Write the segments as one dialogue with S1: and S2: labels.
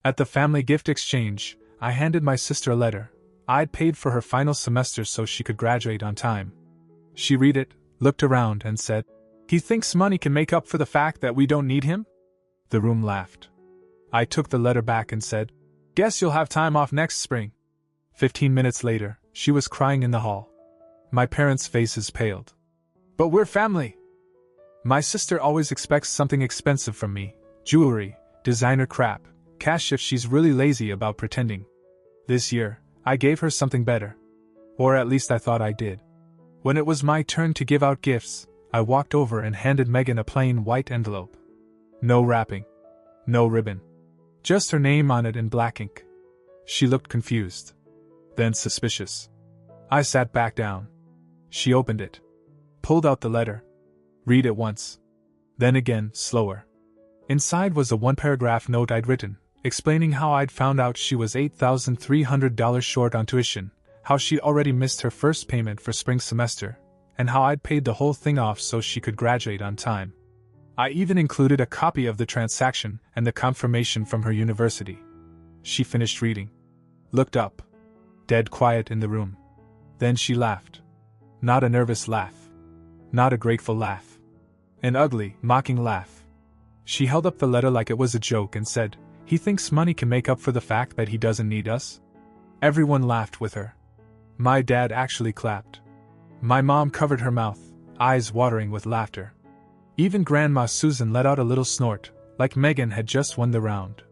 S1: At the family gift exchange, I handed my sister a letter. I'd paid for her final semester so she could graduate on time. She read it, looked around, and said, "He thinks money can make up for the fact that we don't need him?" The room laughed. I took the letter back and said, "Guess you'll have time off next spring." 15 minutes later, she was crying in the hall. My parents' faces paled. "But we're family." My sister always expects something expensive from me: jewelry, designer crap, cash if she's really lazy about pretending. This year, I gave her something better. Or at least I thought I did. When it was my turn to give out gifts, I walked over and handed Megan a plain white envelope. No wrapping. No ribbon. Just her name on it in black ink. She looked confused. Then suspicious. I sat back down. She opened it. Pulled out the letter. Read it once. Then again, slower. Inside was a one-paragraph note I'd written, explaining how I'd found out she was $8,300 short on tuition, how she'd already missed her first payment for spring semester, and how I'd paid the whole thing off so she could graduate on time. I even included a copy of the transaction and the confirmation from her university. She finished reading. Looked up. Dead quiet in the room. Then she laughed. Not a nervous laugh. Not a grateful laugh. An ugly, mocking laugh. She held up the letter like it was a joke and said, "He thinks money can make up for the fact that he doesn't need us?" Everyone laughed with her. My dad actually clapped. My mom covered her mouth, eyes watering with laughter. Even Grandma Susan let out a little snort, like Megan had just won the round.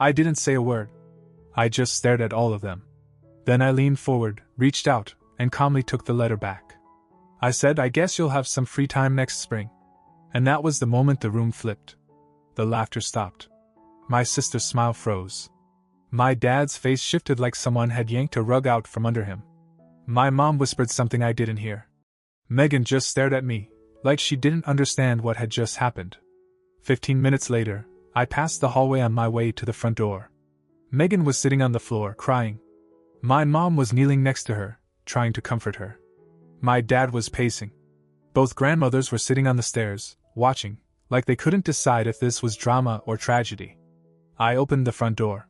S1: I didn't say a word. I just stared at all of them. Then I leaned forward, reached out, and calmly took the letter back. I said, "I guess you'll have some free time next spring." And that was the moment the room flipped. The laughter stopped. My sister's smile froze. My dad's face shifted like someone had yanked a rug out from under him. My mom whispered something I didn't hear. Megan just stared at me, like she didn't understand what had just happened. 15 minutes later, I passed the hallway on my way to the front door. Megan was sitting on the floor, crying. My mom was kneeling next to her, trying to comfort her. My dad was pacing. Both grandmothers were sitting on the stairs, watching, like they couldn't decide if this was drama or tragedy. I opened the front door.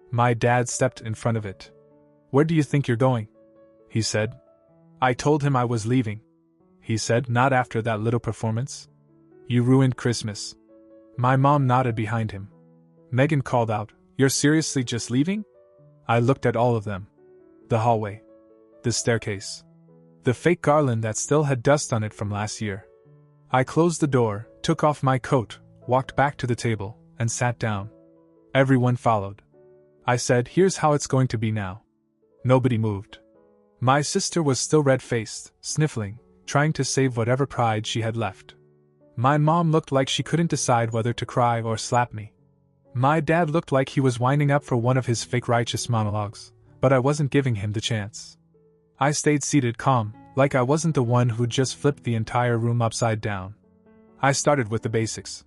S1: My dad stepped in front of it. "Where do you think you're going?" he said. I told him I was leaving. He said, "Not after that little performance. You ruined Christmas." My mom nodded behind him. Megan called out, "You're seriously just leaving?" I looked at all of them. The hallway. The staircase. The fake garland that still had dust on it from last year. I closed the door, took off my coat, walked back to the table, and sat down. Everyone followed. I said, "Here's how it's going to be now." Nobody moved. My sister was still red-faced, sniffling, trying to save whatever pride she had left. My mom looked like she couldn't decide whether to cry or slap me. My dad looked like he was winding up for one of his fake righteous monologues, but I wasn't giving him the chance. I stayed seated calm, like I wasn't the one who'd just flipped the entire room upside down. I started with the basics.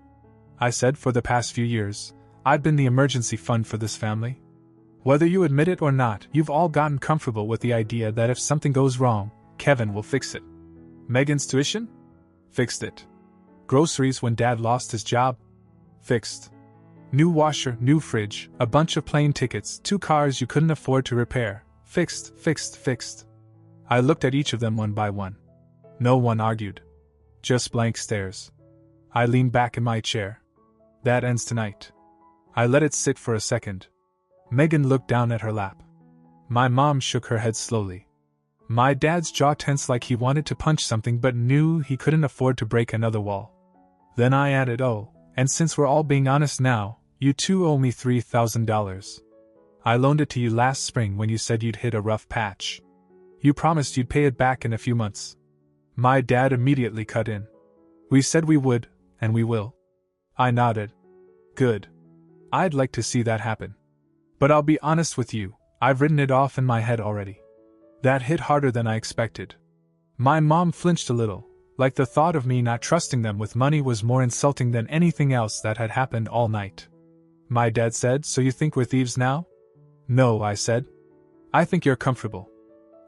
S1: I said, "For the past few years, I've been the emergency fund for this family. Whether you admit it or not, you've all gotten comfortable with the idea that if something goes wrong, Kevin will fix it. Megan's tuition? Fixed it. Groceries when Dad lost his job? Fixed. New washer, new fridge, a bunch of plane tickets, 2 cars you couldn't afford to repair. Fixed, fixed, fixed." I looked at each of them one by one. No one argued. Just blank stares. I leaned back in my chair. "That ends tonight." I let it sit for a second. Megan looked down at her lap. My mom shook her head slowly. My dad's jaw tensed like he wanted to punch something but knew he couldn't afford to break another wall. Then I added, "Oh, and since we're all being honest now, you too owe me $3,000. I loaned it to you last spring when you said you'd hit a rough patch. You promised you'd pay it back in a few months." My dad immediately cut in. "We said we would, and we will." I nodded. "Good. I'd like to see that happen. But I'll be honest with you, I've written it off in my head already." That hit harder than I expected. My mom flinched a little, like the thought of me not trusting them with money was more insulting than anything else that had happened all night. My dad said, "So you think we're thieves now?" "No," I said. "I think you're comfortable.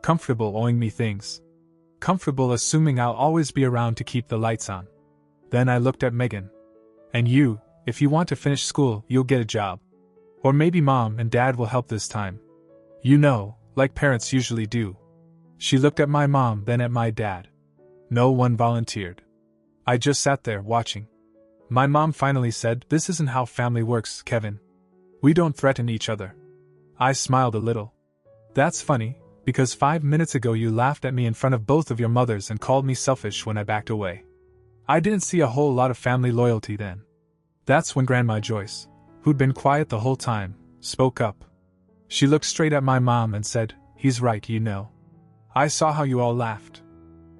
S1: Comfortable owing me things. Comfortable assuming I'll always be around to keep the lights on." Then I looked at Megan. "And you, if you want to finish school, you'll get a job. Or maybe Mom and Dad will help this time. You know, like parents usually do. She looked at my mom, then at my dad. No one volunteered. I just sat there, watching. My mom finally said, "This isn't how family works, Kevin. We don't threaten each other." I smiled a little. "That's funny, because 5 minutes ago you laughed at me in front of both of your mothers and called me selfish when I backed away. I didn't see a whole lot of family loyalty then." That's when Grandma Joyce, who'd been quiet the whole time, spoke up. She looked straight at my mom and said, "He's right, you know. I saw how you all laughed.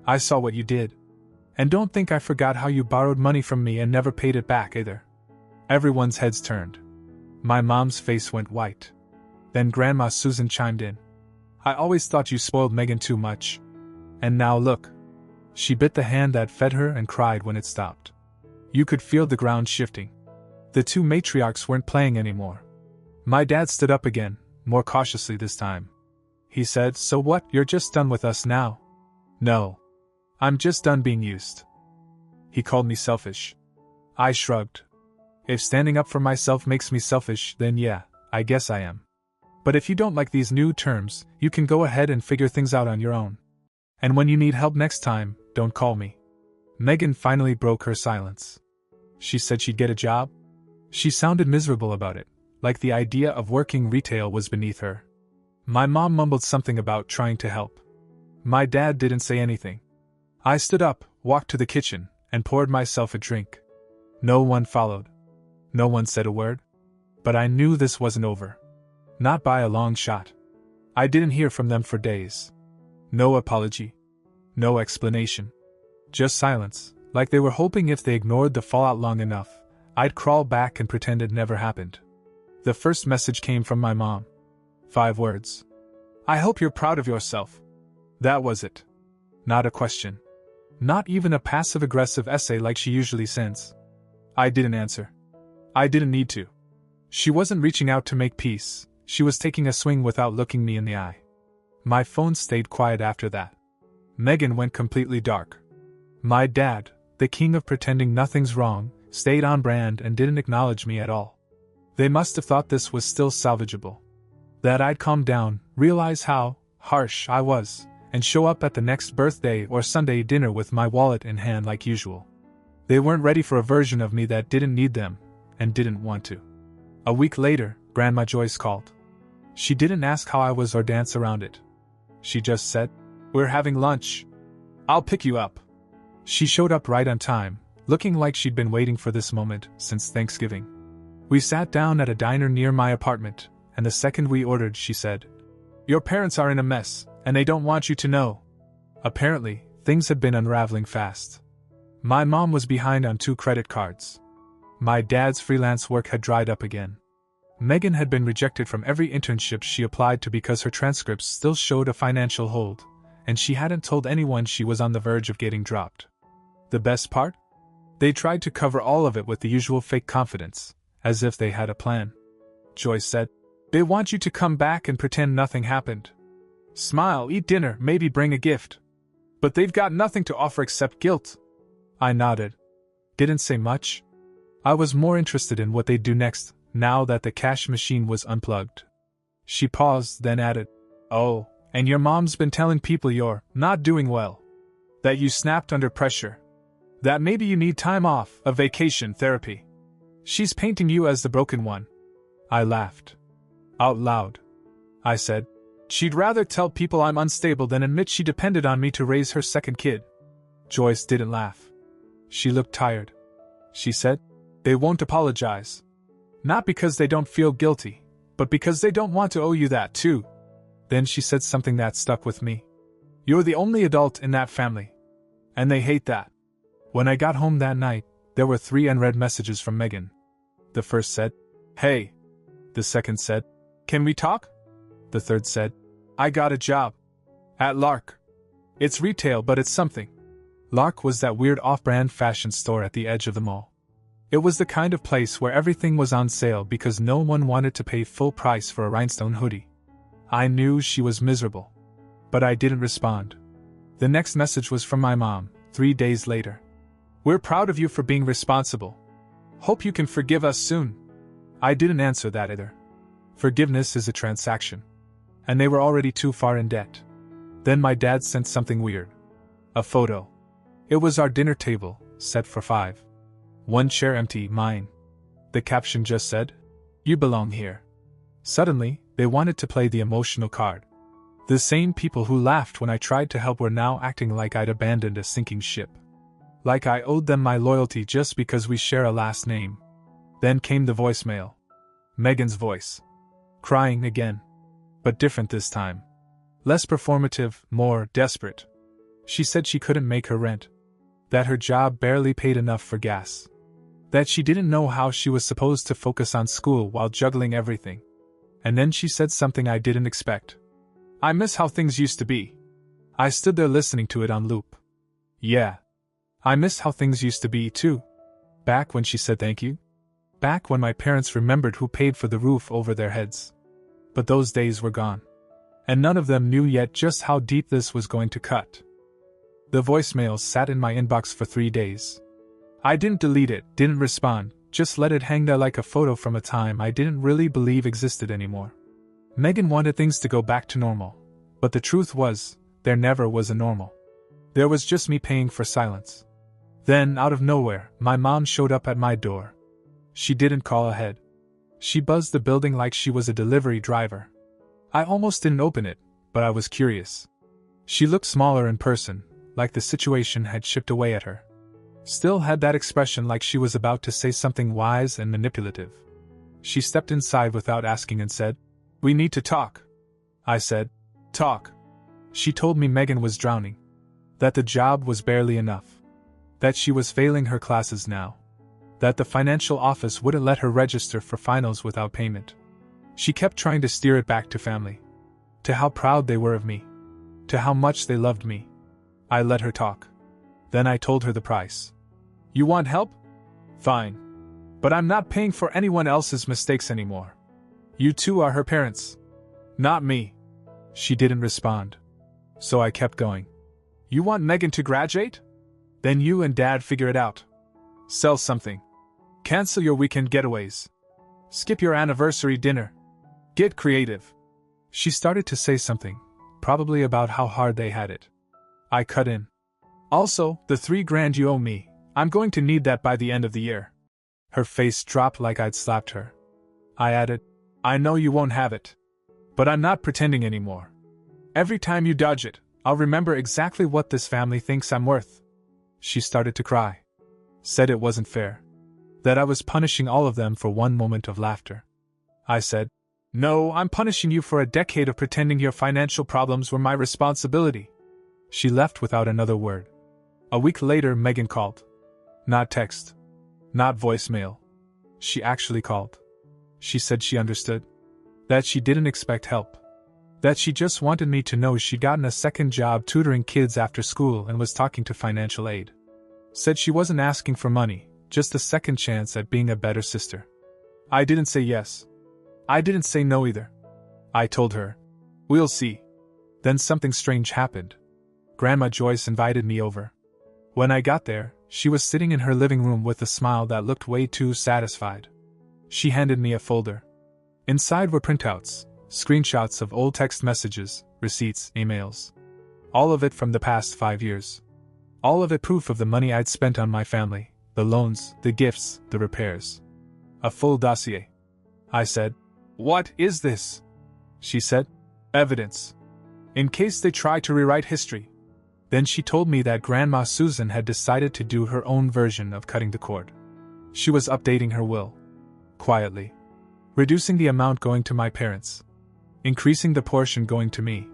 S1: I saw what you did. And don't think I forgot how you borrowed money from me and never paid it back either." Everyone's heads turned. My mom's face went white. Then Grandma Susan chimed in. "I always thought you spoiled Megan too much. And now look." She bit the hand that fed her and cried when it stopped. You could feel the ground shifting. The two matriarchs weren't playing anymore. My dad stood up again, more cautiously this time. He said, "So what, you're just done with us now?" "No. I'm just done being used." He called me selfish. I shrugged. If standing up for myself makes me selfish, then yeah, I guess I am. But if you don't like these new terms, you can go ahead and figure things out on your own. And when you need help next time, don't call me. Megan finally broke her silence. She said she'd get a job. She sounded miserable about it, like the idea of working retail was beneath her. My mom mumbled something about trying to help. My dad didn't say anything. I stood up, walked to the kitchen, and poured myself a drink. No one followed. No one said a word. But I knew this wasn't over. Not by a long shot. I didn't hear from them for days. No apology. No explanation. Just silence, like they were hoping if they ignored the fallout long enough, I'd crawl back and pretend it never happened. The first message came from my mom. 5 words. "I hope you're proud of yourself." That was it. Not a question. Not even a passive-aggressive essay like she usually sends. I didn't answer. I didn't need to. She wasn't reaching out to make peace, she was taking a swing without looking me in the eye. My phone stayed quiet after that. Megan went completely dark. My dad, the king of pretending nothing's wrong, stayed on brand and didn't acknowledge me at all. They must have thought this was still salvageable. That I'd calm down, realize how harsh I was, and show up at the next birthday or Sunday dinner with my wallet in hand like usual. They weren't ready for a version of me that didn't need them, and didn't want to. A week later, Grandma Joyce called. She didn't ask how I was or dance around it. She just said, "We're having lunch. I'll pick you up." She showed up right on time, looking like she'd been waiting for this moment since Thanksgiving. We sat down at a diner near my apartment, and the second we ordered, she said, "Your parents are in a mess, and they don't want you to know." Apparently, things had been unraveling fast. My mom was behind on 2 credit cards. My dad's freelance work had dried up again. Megan had been rejected from every internship she applied to because her transcripts still showed a financial hold, and she hadn't told anyone she was on the verge of getting dropped. The best part? They tried to cover all of it with the usual fake confidence, as if they had a plan. Joyce said, "They want you to come back and pretend nothing happened. Smile, eat dinner, maybe bring a gift. But they've got nothing to offer except guilt." I nodded. Didn't say much. I was more interested in what they'd do next, now that the cash machine was unplugged. She paused, then added, "Oh, and your mom's been telling people you're not doing well. That you snapped under pressure. That maybe you need time off, a vacation, therapy. She's painting you as the broken one." I laughed. Out loud. I said, "She'd rather tell people I'm unstable than admit she depended on me to raise her second kid." Joyce didn't laugh. She looked tired. She said, "They won't apologize. Not because they don't feel guilty, but because they don't want to owe you that too." Then she said something that stuck with me. "You're the only adult in that family. And they hate that." When I got home that night, there were 3 unread messages from Megan. The first said, "Hey." The second said, "Can we talk?" The third said, "I got a job. At Lark. It's retail, but it's something." Lark was that weird off-brand fashion store at the edge of the mall. It was the kind of place where everything was on sale because no one wanted to pay full price for a rhinestone hoodie. I knew she was miserable. But I didn't respond. The next message was from my mom, 3 days later. "We're proud of you for being responsible. Hope you can forgive us soon." I didn't answer that either. Forgiveness is a transaction. And they were already too far in debt. Then my dad sent something weird. A photo. It was our dinner table, set for 5. One chair empty, mine. The caption just said, "You belong here." Suddenly, they wanted to play the emotional card. The same people who laughed when I tried to help were now acting like I'd abandoned a sinking ship. Like I owed them my loyalty just because we share a last name. Then came the voicemail. Megan's voice. Crying again. But different this time. Less performative, more desperate. She said she couldn't make her rent. That her job barely paid enough for gas. That she didn't know how she was supposed to focus on school while juggling everything. And then she said something I didn't expect. "I miss how things used to be." I stood there listening to it on loop. Yeah. I miss how things used to be, too. Back when she said thank you. Back when my parents remembered who paid for the roof over their heads. But those days were gone. And none of them knew yet just how deep this was going to cut. The voicemails sat in my inbox for 3 days. I didn't delete it, didn't respond, just let it hang there like a photo from a time I didn't really believe existed anymore. Megan wanted things to go back to normal. But the truth was, there never was a normal. There was just me paying for silence. Then, out of nowhere, my mom showed up at my door. She didn't call ahead. She buzzed the building like she was a delivery driver. I almost didn't open it, but I was curious. She looked smaller in person, like the situation had chipped away at her. Still had that expression like she was about to say something wise and manipulative. She stepped inside without asking and said, "We need to talk." I said, "Talk." She told me Megan was drowning. That the job was barely enough. That she was failing her classes now. That the financial office wouldn't let her register for finals without payment. She kept trying to steer it back to family. To how proud they were of me. To how much they loved me. I let her talk. Then I told her the price. "You want help? Fine. But I'm not paying for anyone else's mistakes anymore. You two are her parents. Not me." She didn't respond. So I kept going. "You want Megan to graduate? Then you and Dad figure it out. Sell something. Cancel your weekend getaways. Skip your anniversary dinner. Get creative." She started to say something, probably about how hard they had it. I cut in. "Also, the $3,000 you owe me, I'm going to need that by the end of the year." Her face dropped like I'd slapped her. I added, "I know you won't have it. But I'm not pretending anymore. Every time you dodge it, I'll remember exactly what this family thinks I'm worth." She started to cry. Said it wasn't fair. That I was punishing all of them for one moment of laughter. I said, "No, I'm punishing you for a decade of pretending your financial problems were my responsibility." She left without another word. A week later, Megan called. Not text. Not voicemail. She actually called. She said she understood. That she didn't expect help. That she just wanted me to know she'd gotten a second job tutoring kids after school and was talking to financial aid. Said she wasn't asking for money, just a second chance at being a better sister. I didn't say yes. I didn't say no either. I told her, "We'll see." Then something strange happened. Grandma Joyce invited me over. When I got there, she was sitting in her living room with a smile that looked way too satisfied. She handed me a folder. Inside were printouts, screenshots of old text messages, receipts, emails. All of it from the past 5 years. All of it proof of the money I'd spent on my family, the loans, the gifts, the repairs. A full dossier. I said, "What is this?" She said, "Evidence. In case they try to rewrite history." Then she told me that Grandma Susan had decided to do her own version of cutting the cord. She was updating her will. Quietly. Reducing the amount going to my parents. Increasing the portion going to me.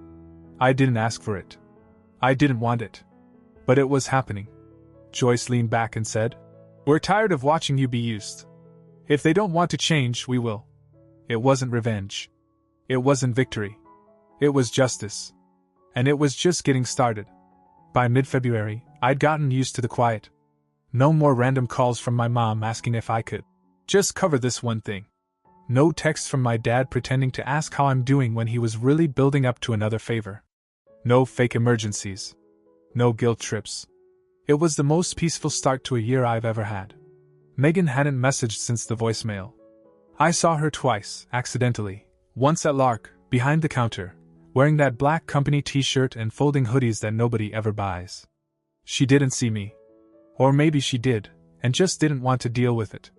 S1: I didn't ask for it. I didn't want it. But it was happening. Joyce leaned back and said, "We're tired of watching you be used. If they don't want to change, we will." It wasn't revenge. It wasn't victory. It was justice. And it was just getting started. By mid-February, I'd gotten used to the quiet. No more random calls from my mom asking if I could just cover this one thing. No texts from my dad pretending to ask how I'm doing when he was really building up to another favor. No fake emergencies. No guilt trips. It was the most peaceful start to a year I've ever had. Megan hadn't messaged since the voicemail. I saw her twice, accidentally, Once at Lark, behind the counter, wearing that black company t-shirt and folding hoodies that nobody ever buys. She didn't see me. Or maybe she did, and just didn't want to deal with it.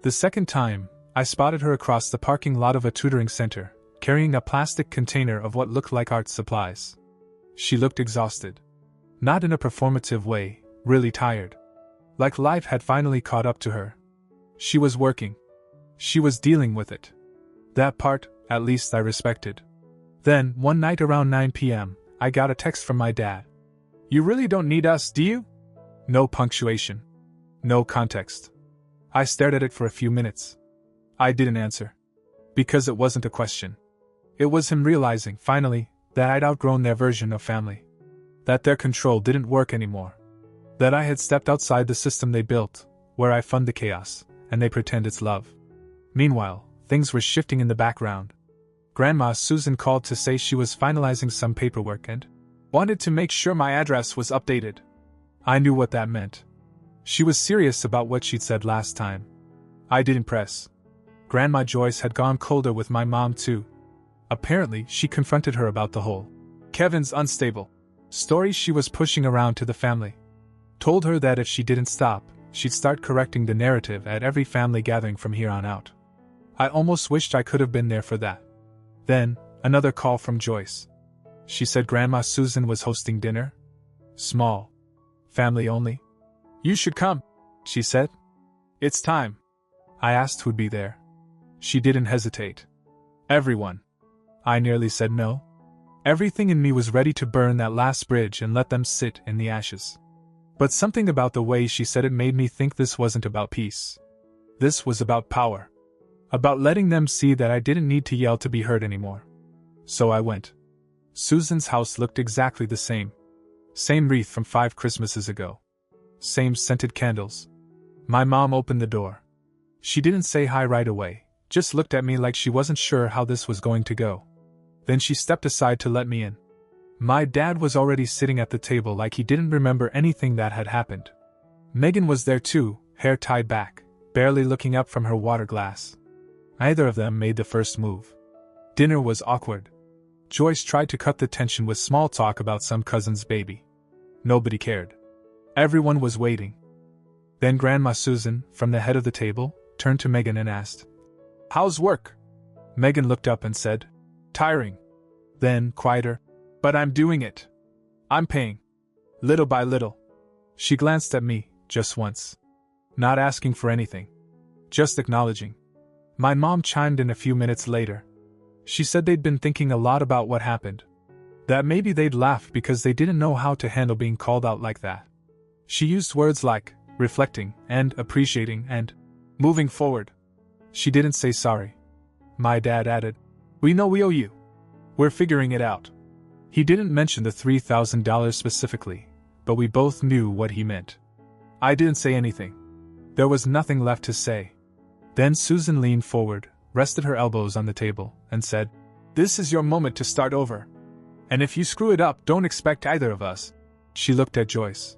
S1: The second time, I spotted her across the parking lot of a tutoring center, carrying a plastic container of what looked like art supplies. She looked exhausted. Not in a performative way, really tired. Like life had finally caught up to her. She was working. She was dealing with it. That part, at least I respected. Then, one night around 9 p.m., I got a text from my dad. "You really don't need us, do you?" No punctuation. No context. I stared at it for a few minutes. I didn't answer. Because it wasn't a question. It was him realizing, finally, that I'd outgrown their version of family. That their control didn't work anymore. That I had stepped outside the system they built, where I fund the chaos, and they pretend it's love. Meanwhile, things were shifting in the background. Grandma Susan called to say she was finalizing some paperwork and wanted to make sure my address was updated. I knew what that meant. She was serious about what she'd said last time. I didn't press. Grandma Joyce had gone colder with my mom too. Apparently, she confronted her about the whole Kevin's unstable story she was pushing around to the family. Told her that if she didn't stop, she'd start correcting the narrative at every family gathering from here on out. I almost wished I could have been there for that. Then, another call from Joyce. She said Grandma Susan was hosting dinner. Small. Family only. "You should come," she said. "It's time." I asked who'd be there. She didn't hesitate. Everyone. I nearly said no. Everything in me was ready to burn that last bridge and let them sit in the ashes. But something about the way she said it made me think this wasn't about peace. This was about power. About letting them see that I didn't need to yell to be heard anymore. So I went. Susan's house looked exactly the same. Same wreath from 5 Christmases ago. Same scented candles. My mom opened the door. She didn't say hi right away, just looked at me like she wasn't sure how this was going to go. Then she stepped aside to let me in. My dad was already sitting at the table like he didn't remember anything that had happened. Megan was there too, hair tied back, barely looking up from her water glass. Neither of them made the first move. Dinner was awkward. Joyce tried to cut the tension with small talk about some cousin's baby. Nobody cared. Everyone was waiting. Then Grandma Susan, from the head of the table, turned to Megan and asked, "How's work?" Megan looked up and said, "Tiring." Then, quieter, "But I'm doing it. I'm paying. Little by little." She glanced at me, just once. Not asking for anything. Just acknowledging. My mom chimed in a few minutes later. She said they'd been thinking a lot about what happened. That maybe they'd laughed because they didn't know how to handle being called out like that. She used words like reflecting and appreciating and moving forward. She didn't say sorry. My dad added, "We know we owe you. We're figuring it out." He didn't mention the $3,000 specifically, but we both knew what he meant. I didn't say anything. There was nothing left to say. Then Susan leaned forward, rested her elbows on the table, and said, "This is your moment to start over. And if you screw it up, don't expect either of us," she looked at Joyce,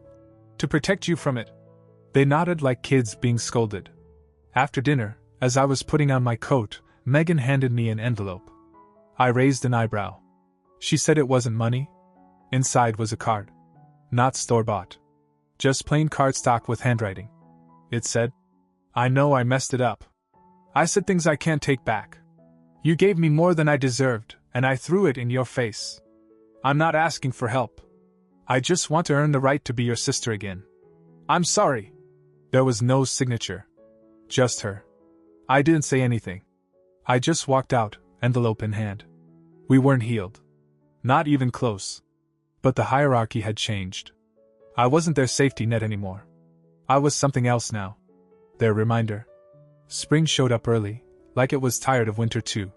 S1: "to protect you from it." They nodded like kids being scolded. After dinner, as I was putting on my coat, Megan handed me an envelope. I raised an eyebrow. She said it wasn't money. Inside was a card. Not store-bought. Just plain cardstock with handwriting. It said, "I know I messed it up. I said things I can't take back. You gave me more than I deserved, and I threw it in your face. I'm not asking for help. I just want to earn the right to be your sister again. I'm sorry." There was no signature. Just her. I didn't say anything. I just walked out, envelope in hand. We weren't healed. Not even close. But the hierarchy had changed. I wasn't their safety net anymore. I was something else now. Their reminder. Spring showed up early, like it was tired of winter too.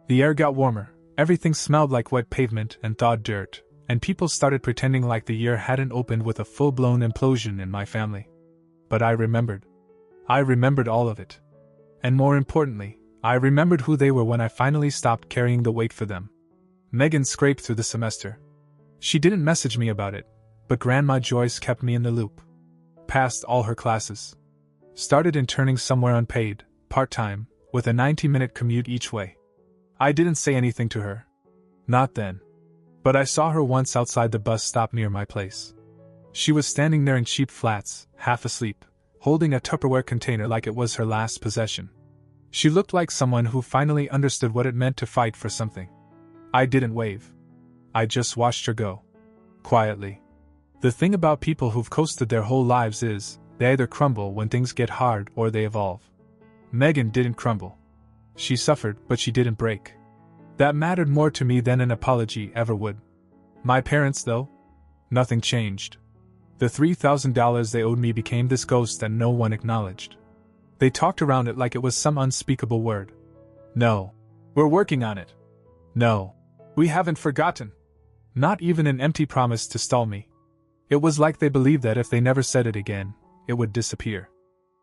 S1: The air got warmer, everything smelled like wet pavement and thawed dirt, and people started pretending like the year hadn't opened with a full-blown implosion in my family. But I remembered. I remembered all of it. And more importantly, I remembered who they were when I finally stopped carrying the weight for them. Megan scraped through the semester. She didn't message me about it, but Grandma Joyce kept me in the loop. Passed all her classes. Started interning somewhere unpaid, part-time, with a 90-minute commute each way. I didn't say anything to her. Not then. But I saw her once outside the bus stop near my place. She was standing there in cheap flats, half asleep, holding a Tupperware container like it was her last possession. She looked like someone who finally understood what it meant to fight for something. I didn't wave. I just watched her go. Quietly. The thing about people who've coasted their whole lives is, they either crumble when things get hard or they evolve. Megan didn't crumble. She suffered, but she didn't break. That mattered more to me than an apology ever would. My parents, though? Nothing changed. The $3,000 they owed me became this ghost that no one acknowledged. They talked around it like it was some unspeakable word. No. We're working on it. No. We haven't forgotten. Not even an empty promise to stall me. It was like they believed that if they never said it again, it would disappear.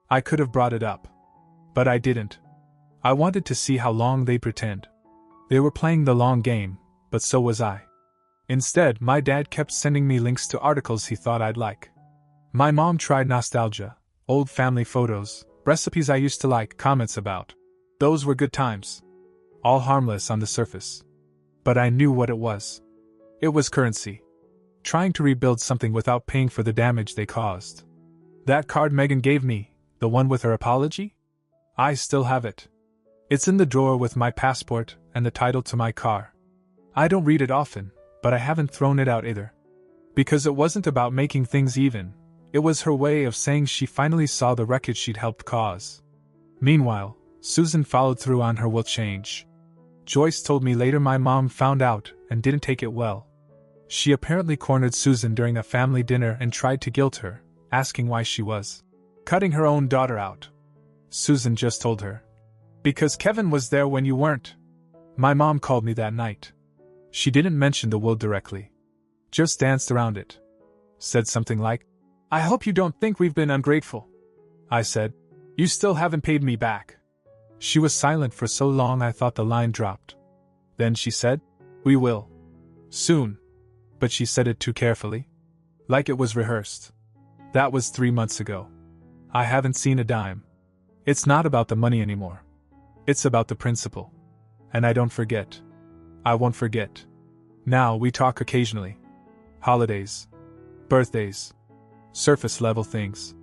S1: I could have brought it up. But I didn't. I wanted to see how long they'd pretend. They were playing the long game, but so was I. Instead, my dad kept sending me links to articles he thought I'd like. My mom tried nostalgia, old family photos, recipes I used to like, comments about. Those were good times. All harmless on the surface. But I knew what it was. It was currency. Trying to rebuild something without paying for the damage they caused. That card Megan gave me, the one with her apology? I still have it. It's in the drawer with my passport and the title to my car. I don't read it often, but I haven't thrown it out either. Because it wasn't about making things even, it was her way of saying she finally saw the wreckage she'd helped cause. Meanwhile, Susan followed through on her will change. Joyce told me later my mom found out and didn't take it well. She apparently cornered Susan during a family dinner and tried to guilt her, asking why she was cutting her own daughter out. Susan just told her, "Because Kevin was there when you weren't." My mom called me that night. She didn't mention the will directly. Just danced around it. Said something like, "I hope you don't think we've been ungrateful." I said, "You still haven't paid me back." She was silent for so long I thought the line dropped. Then she said, "We will. Soon." But she said it too carefully. Like it was rehearsed. That was 3 months ago. I haven't seen a dime. It's not about the money anymore. It's about the principle. And I don't forget. I won't forget. Now we talk occasionally. Holidays. Birthdays. Surface level things.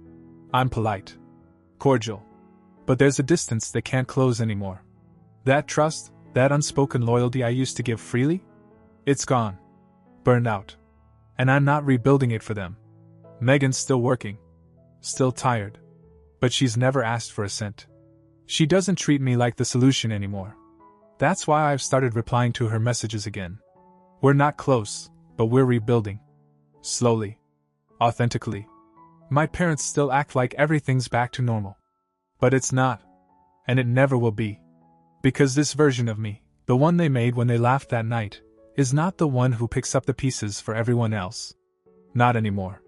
S1: I'm polite. Cordial. But there's a distance they can't close anymore. That trust, that unspoken loyalty I used to give freely? It's gone. Burned out. And I'm not rebuilding it for them. Megan's still working. Still tired. But she's never asked for a cent. She doesn't treat me like the solution anymore. That's why I've started replying to her messages again. We're not close, but we're rebuilding. Slowly. Authentically. My parents still act like everything's back to normal. But it's not. And it never will be. Because this version of me, the one they made when they laughed that night, is not the one who picks up the pieces for everyone else. Not anymore.